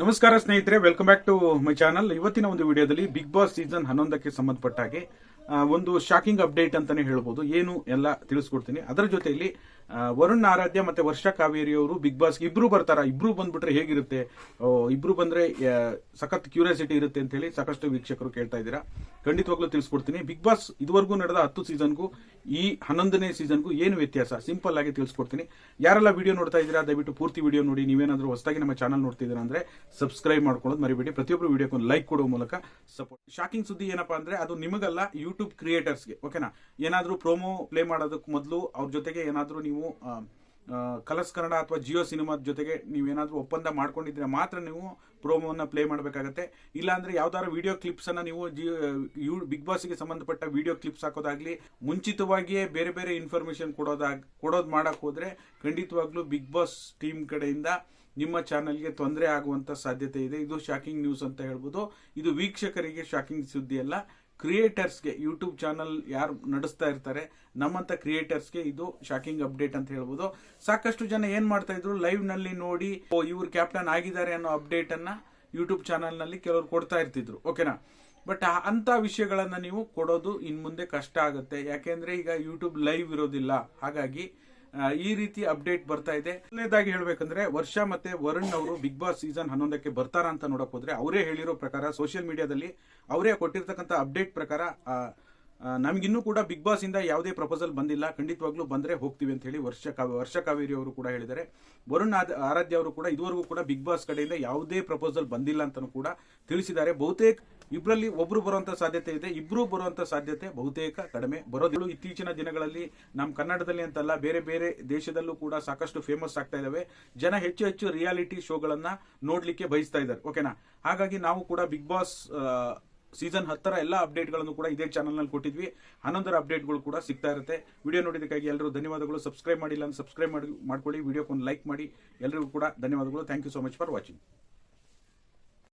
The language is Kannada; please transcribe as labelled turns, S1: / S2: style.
S1: ನಮಸ್ಕಾರ ಸ್ನೇಹಿತರೆ, welcome back to my channel. ಇವತ್ತಿನ ಒಂದು ವಿಡಿಯೋದಲ್ಲಿ ಬಿಗ್ ಬಾಸ್ ಸೀಸನ್ 11ಕ್ಕೆ ಸಂಬಂಧಪಟ್ಟ ಹಾಗೆ ಒಂದು ಶಾಕಿಂಗ್ ಅಪ್ಡೇಟ್ ಅಂತಾನೆ ಹೇಳ್ಬೋದು. ಏನು ಎಲ್ಲ ತಿಳಿಸ್ಕೊಡ್ತೀನಿ. ಅದರ ಜೊತೆಯಲ್ಲಿ ವರುಣ್ ಆರಾಧ್ಯ ಮತ್ತೆ ವರ್ಷಾ ಕಾವೇರಿ ಅವರು ಬಿಗ್ ಬಾಸ್ ಇಬ್ರು ಬರ್ತಾರ, ಇಬ್ರು ಬಂದ್ಬಿಟ್ರೆ ಹೇಗಿರುತ್ತೆ, ಇಬ್ರು ಬಂದ್ರೆ ಸಖತ್ ಕ್ಯೂರಿಯಾಸಿಟಿ ಇರುತ್ತೆ ಅಂತ ಹೇಳಿ ಸಾಕಷ್ಟು ವೀಕ್ಷಕರು ಕೇಳ್ತಾ ಇದ್ದೀರಾ. ಖಂಡಿತವಾಗ್ಲೂ ತಿಳಿಸ್ಕೊಡ್ತೀನಿ. ಬಿಗ್ ಬಾಸ್ ಇದುವರೆಗೂ ನಡೆದ 10 ಸೀಸನ್ಗೂ ಈ 11ನೇ ಸೀಸನ್ಗೂ ಏನು ವ್ಯತ್ಯಾಸ ಸಿಂಪಲ್ ಆಗಿ ತಿಳಿಸ್ಕೊಡ್ತೀನಿ. ಯಾರೆಲ್ಲ ವಿಡಿಯೋ ನೋಡ್ತಾ ಇದ್ದೀರಾ ದಯವಿಟ್ಟು ಪೂರ್ತಿ ವಿಡಿಯೋ ನೋಡಿ. ನೀವೇನಾದ್ರೂ ಹೊಸದಾಗಿ ನಮ್ಮ ಚಾನಲ್ ನೋಡ್ತಿದ್ದೀರಾ ಅಂದ್ರೆ ಸಬ್ಸ್ಕ್ರೈಬ್ ಮಾಡ್ಕೊಳ್ಳೋದು ಮರಿಬೇಡಿ. ಪ್ರತಿಯೊಬ್ಬರು ವಿಡಿಯೋಕ್ಕೆ ಒಂದು ಲೈಕ್ ಕೊಡುವ ಮೂಲಕ ಸಪೋರ್ಟ್. ಶಾಕಿಂಗ್ ಸುದ್ದಿ ಏನಪ್ಪಾ ಅಂದ್ರೆ ಅದು ನಿಮಗಲ್ಲ, ಯೂಟ್ಯೂಬ್ ಕ್ರಿಯೇಟರ್ಸ್ಗೆ. ಓಕೆನಾ, ಏನಾದ್ರೂ ಪ್ರೋಮೋ ಪ್ಲೇ ಮಾಡೋದಕ್ಕೆ ಮೊದಲು ಅವ್ರ ಜೊತೆಗೆ ಏನಾದ್ರೂ ನೀವು ಕಲರ್ಸ್ ಕನ್ನಡ ಅಥವಾ ಜಿಯೋ ಸಿನಿಮಾದ ಜೊತೆಗೆ ನೀವೇನಾದ್ರೂ ಒಪ್ಪಂದ ಮಾಡ್ಕೊಂಡಿದ್ರೆ ಮಾತ್ರ ನೀವು ಪ್ರೋಮೋನ ಪ್ಲೇ ಮಾಡಬೇಕಾಗತ್ತೆ. ಇಲ್ಲಾಂದ್ರೆ ಯಾವ್ದಾದ್ರು ವಿಡಿಯೋ ಕ್ಲಿಪ್ಸ್ ಅನ್ನ ನೀವು ಬಿಗ್ ಬಾಸ್ಗೆ ಸಂಬಂಧಪಟ್ಟ ವಿಡಿಯೋ ಕ್ಲಿಪ್ಸ್ ಹಾಕೋದಾಗ್ಲಿ, ಮುಂಚಿತವಾಗಿಯೇ ಬೇರೆ ಬೇರೆ ಇನ್ಫಾರ್ಮೇಶನ್ ಕೊಡೋದು ಮಾಡಕ್ ಹೋದ್ರೆ ಖಂಡಿತವಾಗ್ಲೂ ಬಿಗ್ ಬಾಸ್ ಟೀಮ್ ಕಡೆಯಿಂದ ನಿಮ್ಮ ಚಾನಲ್ಗೆ ತೊಂದರೆ ಆಗುವಂತ ಸಾಧ್ಯತೆ ಇದೆ. ಇದು ಶಾಕಿಂಗ್ ನ್ಯೂಸ್ ಅಂತ ಹೇಳ್ಬೋದು. ಇದು ವೀಕ್ಷಕರಿಗೆ ಶಾಕಿಂಗ್ ಸುದ್ದಿ ಅಲ್ಲ, ಕ್ರಿಯೇಟರ್ಸ್ಗೆ, ಯೂಟ್ಯೂಬ್ ಚಾನಲ್ ಯಾರು ನಡೆಸ್ತಾ ಇರ್ತಾರೆ ನಮ್ಮಂತ ಕ್ರಿಯೇಟರ್ಸ್ಗೆ ಇದು ಶಾಕಿಂಗ್ ಅಪ್ಡೇಟ್ ಅಂತ ಹೇಳ್ಬೋದು. ಸಾಕಷ್ಟು ಜನ ಏನ್ ಮಾಡ್ತಾ ಇದ್ರು, ಲೈವ್ ನಲ್ಲಿ ನೋಡಿ ಇವ್ರು ಕ್ಯಾಪ್ಟನ್ ಆಗಿದ್ದಾರೆ ಅನ್ನೋ ಅಪ್ಡೇಟ್ ಅನ್ನ ಯೂಟ್ಯೂಬ್ ಚಾನಲ್ ನಲ್ಲಿ ಕೆಲವರು ಕೊಡ್ತಾ ಇರ್ತಿದ್ರು. ಓಕೆನಾ, ಬಟ್ ಅಂತ ವಿಷಯಗಳನ್ನ ನೀವು ಕೊಡೋದು ಇನ್ ಮುಂದೆ ಕಷ್ಟ ಆಗುತ್ತೆ. ಯಾಕೆಂದ್ರೆ ಈಗ ಯೂಟ್ಯೂಬ್ ಲೈವ್ ಇರೋದಿಲ್ಲ. ಹಾಗಾಗಿ ಈ ರೀತಿ ಅಪ್ಡೇಟ್ ಬರ್ತಾ ಇದೆ. ಮೊದಲನೇದಾಗಿ ಹೇಳ್ಬೇಕಂದ್ರೆ ವರ್ಷಾ ಮತ್ತೆ ವರುಣ್ ಅವರು ಬಿಗ್ ಬಾಸ್ ಸೀಸನ್ 11ಕ್ಕೆ ಬರ್ತಾರ ಅಂತ ನೋಡಕ್ ಹೋದ್ರೆ ಅವರೇ ಹೇಳಿರೋ ಪ್ರಕಾರ, ಸೋಷಿಯಲ್ ಮೀಡಿಯಾದಲ್ಲಿ ಅವರೇ ಕೊಟ್ಟಿರ್ತಕ್ಕಂಥ ಅಪ್ಡೇಟ್ ಪ್ರಕಾರ ನಮ್ಗಿನ್ನೂ ಕೂಡ ಬಿಗ್ ಬಾಸ್ ಇಂದ ಯಾವುದೇ ಪ್ರಪೋಸಲ್ ಬಂದಿಲ್ಲ, ಖಂಡಿತವಾಗ್ಲೂ ಬಂದ್ರೆ ಹೋಗ್ತೀವಿ ಅಂತ ಹೇಳಿ ವರ್ಷಾ ಕಾವೇರಿ ಅವರು ಕೂಡ ಹೇಳಿದ್ದಾರೆ. ವರುಣ್ ಆರಾಧ್ಯ ಅವರು ಕೂಡ ಇದುವರೆಗೂ ಕೂಡ ಬಿಗ್ ಬಾಸ್ ಕಡೆಯಿಂದ ಯಾವುದೇ ಪ್ರಪೋಸಲ್ ಬಂದಿಲ್ಲ ಅಂತಾನೂ ಕೂಡ ತಿಳಿಸಿದ್ದಾರೆ. ಬಹುತೇಕ ಇಬ್ಬರಲ್ಲಿ ಒಬ್ರು ಬರುವಂತ ಸಾಧ್ಯತೆ ಇದೆ, ಇಬ್ರು ಬರುವಂತ ಸಾಧ್ಯತೆ ಬಹುತೇಕ ಕಡಿಮೆ. ಬರೋದಿಲ್ಲ. ಇತ್ತೀಚಿನ ದಿನಗಳಲ್ಲಿ ನಮ್ಮ ಕನ್ನಡದಲ್ಲಿ ಅಂತಲ್ಲ, ಬೇರೆ ಬೇರೆ ದೇಶದಲ್ಲೂ ಕೂಡ ಸಾಕಷ್ಟು ಫೇಮಸ್ ಆಗ್ತಾ ಇದಾವೆ. ಜನ ಹೆಚ್ಚು ಹೆಚ್ಚು ರಿಯಾಲಿಟಿ ಶೋಗಳನ್ನ ನೋಡ್ಲಿಕ್ಕೆ ಬಯಸ್ತಾ ಇದ್ದಾರೆ. ಓಕೆನಾ, ಹಾಗಾಗಿ ನಾವು ಕೂಡ ಬಿಗ್ ಬಾಸ್ ಸೀಸನ್ 10ರ ಎಲ್ಲ ಅಪ್ಡೇಟ್ಗಳನ್ನು ಕೂಡ ಇದೇ ಚಾನಲ್ ನಲ್ಲಿ ಕೊಟ್ಟಿದ್ವಿ. 11ರ ಅಪ್ಡೇಟ್ಗಳು ಕೂಡ ಸಿಗ್ತಾ ಇರುತ್ತೆ. ವಿಡಿಯೋ ನೋಡಿದಕ್ಕಾಗಿ ಎಲ್ಲರೂ ಧನ್ಯವಾದಗಳು. ಸಬ್ಸ್ಕ್ರೈಬ್ ಮಾಡಿಲ್ಲ ಅಂದ್ರೆ ಸಬ್ಸ್ಕ್ರೈಬ್ ಮಾಡ್ಕೊಳ್ಳಿ, ವಿಡಿಯೋಕ್ಕೆ ಒಂದು ಲೈಕ್ ಮಾಡಿ. ಎಲ್ಲರಿಗೂ ಕೂಡ ಧನ್ಯವಾದಗಳು. Thank you so much for watching.